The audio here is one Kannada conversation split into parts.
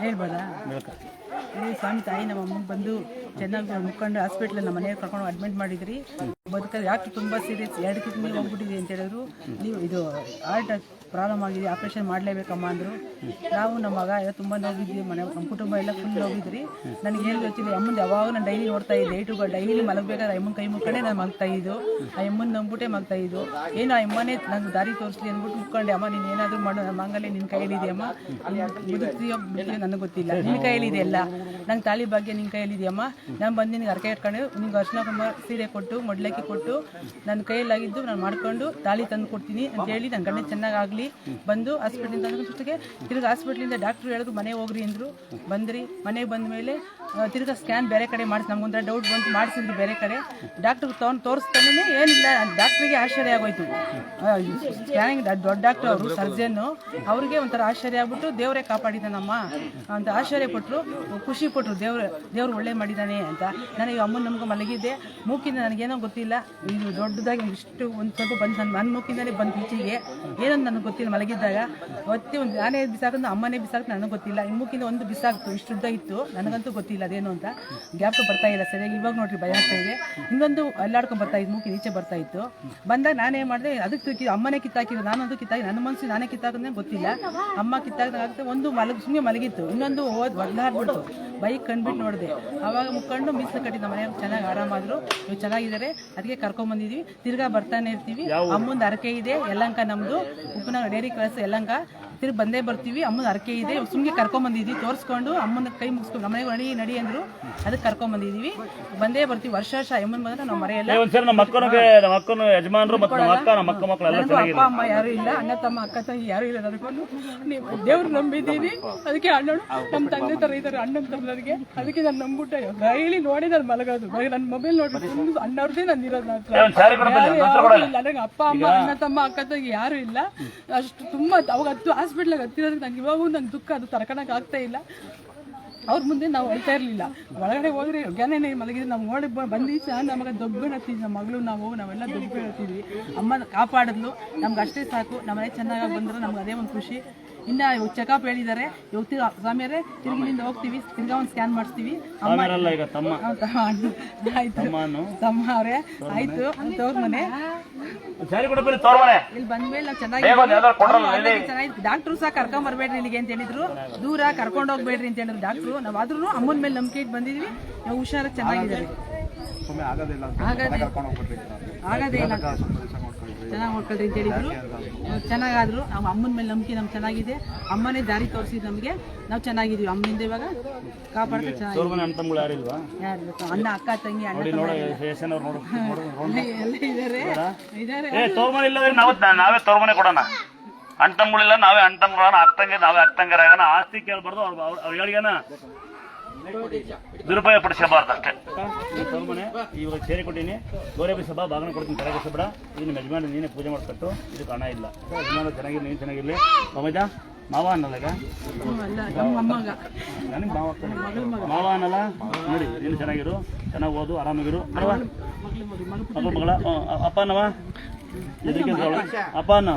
ಹೇಳ್ಬೋದಾ? ಇಲ್ಲಿ ಸ್ವಾಮಿ ತಾಯಿ ನಮ್ಮ ಅಮ್ಮಂಗೆ ಬಂದು ಚೆನ್ನಾಗಿ ಮುಕ್ಕೊಂಡು ಹಾಸ್ಪಿಟ್ಲ್ ನಮ್ಮ ಮನೆಗೆ ಕರ್ಕೊಂಡು ಅಡ್ಮಿಟ್ ಮಾಡಿದ್ರಿ. ಬದುಕೋದು ಯಾಕೆ ತುಂಬ ಸೀರಿಯಸ್ 2 ಕಿಡ್ನಿ ಹೋಗ್ಬಿಟ್ಟಿದೆ ಅಂತ ಹೇಳಿದ್ರು. ನೀವು ಇದು ಹಾರ್ಟ್ ಪ್ರಾಬ್ಲಮ್ ಆಗಿದೆ, ಆಪ್ರೇಷನ್ ಮಾಡಲೇಬೇಕಮ್ಮ ಅಂದರು. ನಾವು ನಮ್ಮ ಮಗ ಎಲ್ಲ ತುಂಬ ನೋವಿದ್ವಿ, ನಮ್ಮ ಕುಟುಂಬ ಎಲ್ಲ ಫುಲ್ ನೋವಿದ್ರಿ. ನನಗೆ ಏನು ಗೊತ್ತಿಲ್ಲ, ಅಮ್ಮಂದು ಯಾವಾಗ ನಾನು ಡೈಲಿ ನೋಡ್ತಾ ಇದ್ದೆ. ಡೈಲಿ ಮಲಗಬೇಕಾದ್ರೆ ಅಮ್ಮನ ಕೈ ಮುಕ್ಕೊಂಡೆ ನಾನು ಮಲ್ತಾ ಇದ್ದು. ಆ ಅಮ್ಮನ ನಂಬಿಟ್ಟೆ ಮಲ್ತಾ ಇದ್ದು. ಏನು ಆ ಅಮ್ಮನೇ ನಂಗೆ ದಾರಿ ತೋರಿಸ್ಲಿ ಅಂದ್ಬಿಟ್ಟು ಮುಕ್ಕೊಂಡೆ. ಅಮ್ಮ ನೀನು ಏನಾದರೂ ಮಾಡು, ನಮ್ಮ ಮಂಗಲೇ ನಿನ್ನ ಕೈಯಲ್ಲಿದೆ ಅಮ್ಮ, ಬದುಕ್ತೀಯೋ ಬಿಡ್ತೀಯೋ ನನಗೆ ಗೊತ್ತಿಲ್ಲ, ನಿನ್ನ ಕೈಯಲ್ಲಿದೆ ಎಲ್ಲ, ನಂಗೆ ತಾಲಿ ಭಾಗ್ಯ ನಿನ್ನ ಕೈಯಲ್ಲಿದೆಯಮ್ಮ. ನಾನು ಬಂದು ನಿನಗೆ ಅರ್ಕೆ ಇಟ್ಕೊಂಡು ನಿಮ್ಗೆ ಅರ್ಶಿನ ಕುಂಕುಮ ಸೀರೆ ಕೊಟ್ಟು ಮೊಡ್ಲಕ್ಕಿ ಕೊಟ್ಟು ನನ್ನ ಕೈಯಲ್ಲಾಗಿದ್ದು ನಾನು ಮಾಡ್ಕೊಂಡು ತಾಲಿ ತಂದು ಕೊಡ್ತೀನಿ ಅಂತೇಳಿ ನನ್ನ ಗಂಡ ಚೆನ್ನಾಗಾಗಲಿ ಬಂದು ಹಾಸ್ಪಿಟ್ಲಿಂದ ಜೊತೆಗೆ ತಿರ್ಗಿ ಹಾಸ್ಪಿಟ್ಲಿಂದ ಡಾಕ್ಟ್ರು ಹೇಳಿದ್ರು ಮನೆಗೆ ಹೋಗ್ರಿ ಅಂದರು. ಬಂದ್ರಿ, ಮನೆಗೆ ಬಂದ ಮೇಲೆ ತಿರ್ಗಿ ಸ್ಕ್ಯಾನ್ ಬೇರೆ ಕಡೆ ಮಾಡಿಸಿ ನಮಗೊಂಥರ ಡೌಟ್ ಬಂತು, ಮಾಡಿಸಿದ್ವಿ ಬೇರೆ ಕಡೆ. ಡಾಕ್ಟ್ರಿಗೆ ತೋರಿಸ್ತಾನೆ ಏನಿಲ್ಲ, ಡಾಕ್ಟ್ರಿಗೆ ಆಶ್ಚರ್ಯ ಆಗೋಯ್ತು. ಸ್ಕ್ಯಾನಿಂಗ್ ದೊಡ್ಡ ಡಾಕ್ಟ್ರು ಅವರು ಸರ್ಜನ್ನು, ಅವ್ರಿಗೆ ಒಂಥರ ಆಶ್ಚರ್ಯ ಆಗ್ಬಿಟ್ಟು ದೇವರೇ ಕಾಪಾಡಿದ್ದಾನಮ್ಮ ಅಂತ ಆಶ್ಚರ್ಯಪಟ್ಟರು, ಖುಷಿ ಪಟ್ಟರು. ದೇವ್ರು ಒಳ್ಳೆ ಮಾಡಿದ್ದಾನೆ ಅಂತ. ನನಗೆ ಅಮ್ಮನ ನಮ್ಗೆ ಮಲಗಿದ್ದೆ, ಮೂಕಿಂದ ನನಗೇನೋ ಗೊತ್ತಿಲ್ಲ, ಇದು ದೊಡ್ಡದಾಗಿ ಇಷ್ಟು ಒಂದು ಸ್ವಲ್ಪ ಬಂದು ನನ್ನ ಮೂಕಿಂದಲೇ ಬಂದು ಈಚೆಗೆ ಏನಂತ ನನಗೆ ಗೊತ್ತಿಲ್ಲ. ಮಲಗಿದ್ದಾಗ ಒತ್ತಿ ಒಂದು ನಾನೇ ಬಿಸಾಕಿದ್ದು ಅಮ್ಮನೇ ಬಿಸಾಕಿದ್ದು ನನಗೆ ಗೊತ್ತಿಲ್ಲ. ಈ ಮೂಕಿಂದ ಒಂದು ಬಿಸಾಕ್ತು, ಇಷ್ಟು ಉದ್ದ ಇತ್ತು, ನನಗಂತೂ ಗೊತ್ತಿಲ್ಲ ಅದೇನು ಅಂತ. ಗ್ಯಾಪ್ ಬರ್ತಾ ಇಲ್ಲ ಸರಿಯಾಗಿ, ಇವಾಗ ನೋಡ್ರಿ ಭಯ ಆಗ್ತಾ ಇದೆ. ಇನ್ನೊಂದು ಅಲ್ಲಾಡ್ಕೊಂಡು ಬರ್ತಾ ಇದ್ದು, ಮೂಕಿನ ಈಚೆ ಬರ್ತಾ ಇತ್ತು. ಬಂದಾಗ ನಾನೇನು ಮಾಡಿದೆ, ಅದಕ್ಕೆ ಅಮ್ಮನೇ ಕಿತ್ತಾಕಿದ್ದು, ನಾನಂತೂ ಕಿತ್ತಾಕಿ ನನ್ನ ಮನಸ್ಸು ನಾನೇ ಕಿತ್ತಾಕಿದ್ರೆ ಗೊತ್ತಿಲ್ಲ. ಅಮ್ಮ ಕಿತ್ತಾಕಿದಾಗುತ್ತೆ. ಒಂದು ಸುಮ್ಮನೆ ಮಲಗಿತ್ತು, ಇನ್ನೊಂದು ಒದ್ದಾಡ್ಬಿಡ್ತು. ಬೈಕ್ ಕಂಡ್ಬಿಟ್ಟು ನೋಡಿದೆ, ಆವಾಗ ಮುಕ್ಕೊಂಡು ಮೀಸಲು ಕಟ್ಟಿದ್ದ ಮನೆ ಚೆನ್ನಾಗಿ ಆರಾಮಾದ್ರು, ಇವಾಗ ಚೆನ್ನಾಗಿದ್ದಾರೆ. ಅದಕ್ಕೆ ಕರ್ಕೊಂಡ್ಬಂದಿದ್ವಿ, ತಿರ್ಗಾ ಬರ್ತಾನೆ ಇರ್ತೀವಿ. ಅಮ್ಮಂದು ಅರಕೆ ಇದೆ, ಯಲಹಂಕ ನಮ್ಮದು ಉಪನಗರ ಡೈರಿ ಕ್ಲಾಸ್ ಯಲಹಂಕ. ತಿರ್ಗಿ ಬಂದೇ ಬರ್ತೀವಿ. ಅಮ್ಮನ ಅರಕೆ ಇದೆ, ಸುಮ್ಮನೆ ಕರ್ಕೊಂಡ್ಬಂದಿದ್ವಿ, ತೋರಿಸ್ಕೊಂಡು ಅಮ್ಮನ ಕೈ ಮುಗಿಸ್ಕೊಂಡು ನಮ್ಮ ಮನೆಗೆ ನಡಿ ಅಂದರು. ಅದಕ್ಕೆ ಕರ್ಕೊಂಡ್ಬಂದಿದ್ದೀವಿ, ಬಂದೇ ಬರ್ತೀವಿ. ವರ್ಷ ಅಮ್ಮನ ಬಂದ್ರೆ ನಾವು ಮರೆಯಲ್ಲ. ಅಪ್ಪ ಅಮ್ಮ ಯಾರು ಇಲ್ಲ, ಅಣ್ಣ ತಮ್ಮ ಅಕ್ಕ ತಂಗಿ ಯಾರು ಇಲ್ಲ. ನನಗೊಂದು ನೀವು ದೇವ್ರು ನಂಬಿದ್ದೀನಿ, ಅದಕ್ಕೆ ಅಣ್ಣನು ನಮ್ಮ ತಂದೆ ಥರ ಇದ್ದಾರೆ, ಅಣ್ಣನ ತಮ್ಮರಿಗೆ. ಅದಕ್ಕೆ ನಾನು ನಂಬಿಟ್ಟೆ ಡೈಲಿ ನೋಡಿ ನಾನು ಮಲಗೋದು. ನನ್ನ ಮೊಬೈಲ್ ನೋಡಿ ಅಣ್ಣವ್ರದೇ ನಾನು ಇರೋದು. ನನಗೆ ಅಪ್ಪ ಅಮ್ಮ ಅಣ್ಣ ತಮ್ಮ ಅಕ್ಕ ತಂಗಿ ಯಾರು ಇಲ್ಲ. ಅಷ್ಟು ತುಂಬ ಅವಾಗ ಹಾಸ್ಪಿಟ್ಲಾಗ ಹತ್ತಿರೋದಕ್ಕೆ ನಂಗೆ ಇವಾಗೂ ನಂಗೆ ದುಃಖ, ಅದು ತರ್ಕೊಳಕ್ಕೆ ಆಗ್ತಾ ಇಲ್ಲ. ಅವ್ರ ಮುಂದೆ ನಾವು ಹೇಳ್ತಾ ಇರಲಿಲ್ಲ. ಒಳಗಡೆ ಹೋದ್ರೆ ಯೋಗ್ಯನೇ ಮಲಗಿದ್ರೆ ನಾವು ನೋಡಿ ಬಂದಿದ್ದು ನಮಗೆ ದೊಬ್ಬೆ ಹತ್ತಿದ್ವಿ. ನಮ್ಮ ಮಗಳು ನಾವೆಲ್ಲ ದೊಬ್ಬೆ ಹೇಳ್ತಿದ್ವಿ. ಅಮ್ಮ ಕಾಪಾಡಿದ್ಲು, ನಮ್ಗೆ ಅಷ್ಟೇ ಸಾಕು. ನಮ್ಮನೆ ಚೆನ್ನಾಗಿ ಬಂದ್ರೆ ನಮ್ಗೆ ಅದೇ ಒಂದು ಖುಷಿ. ಇನ್ನು ಚೆಕಪ್ ಹೇಳಿದ್ದಾರೆ, ಹೋಗ್ತೀವಿ ಸ್ವಾಮಿಯರೇ, ತಿರುಗಿನಿಂದ ಹೋಗ್ತೀವಿ, ತಿರ್ಗಾ ಒಂದು ಸ್ಕ್ಯಾನ್ ಮಾಡಿಸ್ತೀವಿ. ಆಯ್ತು ತಮ್ಮ ಅವರೇ ಆಯ್ತು ಅಂತ ಅವ್ರ ಮನೆ ಇಲ್ಲಿ ಬಂದ್ಮೇಲೆ ನಾವು ಚೆನ್ನಾಗಿ ಡಾಕ್ಟ್ರು ಸಹ ಕರ್ಕೊಂಡ್ ಬರ್ಬೇಡ್ರಿ ಇಲ್ಲಿಗೆ ಅಂತ ಹೇಳಿದ್ರು. ದೂರ ಕರ್ಕೊಂಡು ಹೋಗ್ಬೇಡ್ರಿ ಅಂತ ಹೇಳಿದ್ರು ಡಾಕ್ಟ್ರು. ನಾವು ಆದ್ರೂ ಅಮ್ಮನ ಮೇಲೆ ನಂಬಿಕೆ ಇಟ್ಟು ಬಂದಿದ್ವಿ. ನಾವು ಹುಷಾರಾಗಿ ಚೆನ್ನಾಗಿದ್ದಾರೆ, ಆಗದೇ ಇಲ್ಲ, ಚೆನ್ನಾಗಿ ನೋಡ್ಕೊಳ್ರಿ ಅಂತ ಹೇಳಿದ್ರು. ಚೆನ್ನಾಗಾದ್ರು. ನಾವು ಅಮ್ಮನ ಮೇಲೆ ನಂಬಿಕೆ ನಮ್ಗೆ ಚೆನ್ನಾಗಿದೆ. ಅಮ್ಮನೇ ದಾರಿ ತೋರಿಸಿದ್ ನಮಗೆ, ನಾವು ಚೆನ್ನಾಗಿದ್ವಿ. ಅಮ್ಮನಿಂದ ಇವಾಗ ಕಾಪಾಡ್ತಾ ಚೆನ್ನಾಗಿ ಅಣ್ಣ ಅಕ್ಕ ತಂಗಿ ಅಣ್ಣ ನಾವೇ ತೋರ್ಮನೆ ಕೊಡೋಣ. ಅಣ್ಣ ತಮ್ಮಗಳಿಲ್ಲ, ನಾವೇ ಅಣ್ಣ ತಮ್ಮಗಳನ್ನ, ನಾವೇ ಅಕ್ಕಂಗರಾಗಣ. ಆಸ್ತಿ ಕೇಳ್ಬಾರ್ದು, ಅವ್ರ ಹೇಳಿಗೆನ ದುರುಪಯೋಗ ಪಡಿಸಬಾರ್ದು ಅಷ್ಟೇ. ತೋರ್ಮನೆ ಇವಾಗ ಸೇರಿ ಕೊಟ್ಟಿನಿ, ಗೌರವ ಸಭಾ ಬಾಗಿನ ಕೊಡ್ತೀನಿ, ತರಗೆ ಬೇಡ. ಇದು ನಿಮ್ಮ ಯಜಮಾನ ನೀನೇ ಪೂಜೆ ಮಾಡಿಕೊಟ್ಟು, ಇದಕ್ಕೆ ಹಣ ಇಲ್ಲ. ಯಜಮಾನ ಚೆನ್ನಾಗಿರಲಿ, ನೀನು ಚೆನ್ನಾಗಿರಲಿ. ಮಮಜ ಮಾವ ಅನ್ನಲ್ಲ, ಈಗ ನನಗೆ ಮಾವ ಅನ್ನಲ್ಲ. ನೋಡಿ ನೀನು ಚೆನ್ನಾಗಿರು, ಚೆನ್ನಾಗಿ ಓದು, ಆರಾಮಾಗಿರು. ಮಗಳ ಅಪ್ಪ ಅನ್ನವ ಅಪ್ಪ ಅನ್ನ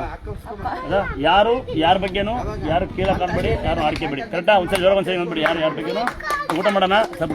ಯಾರ ಬಗ್ಗೆನೂ ಯಾರು ಕೀಳ ಕಾಣ್ಬೇಡಿ, ಯಾರು ಆಡ್ಕೆ ಬಿಡಿ. ಕರೆಕ್ಟಾ? ಒಂದ್ಸಲ ಜ್ವರ ಒಂದ್ಸರಿ ಬಂದ್ಬಿಡಿ. ಯಾರ ಬಗ್ಗೆನೂ ಊಟ ಮಾಡೋಣ. ಸ್ವಲ್ಪ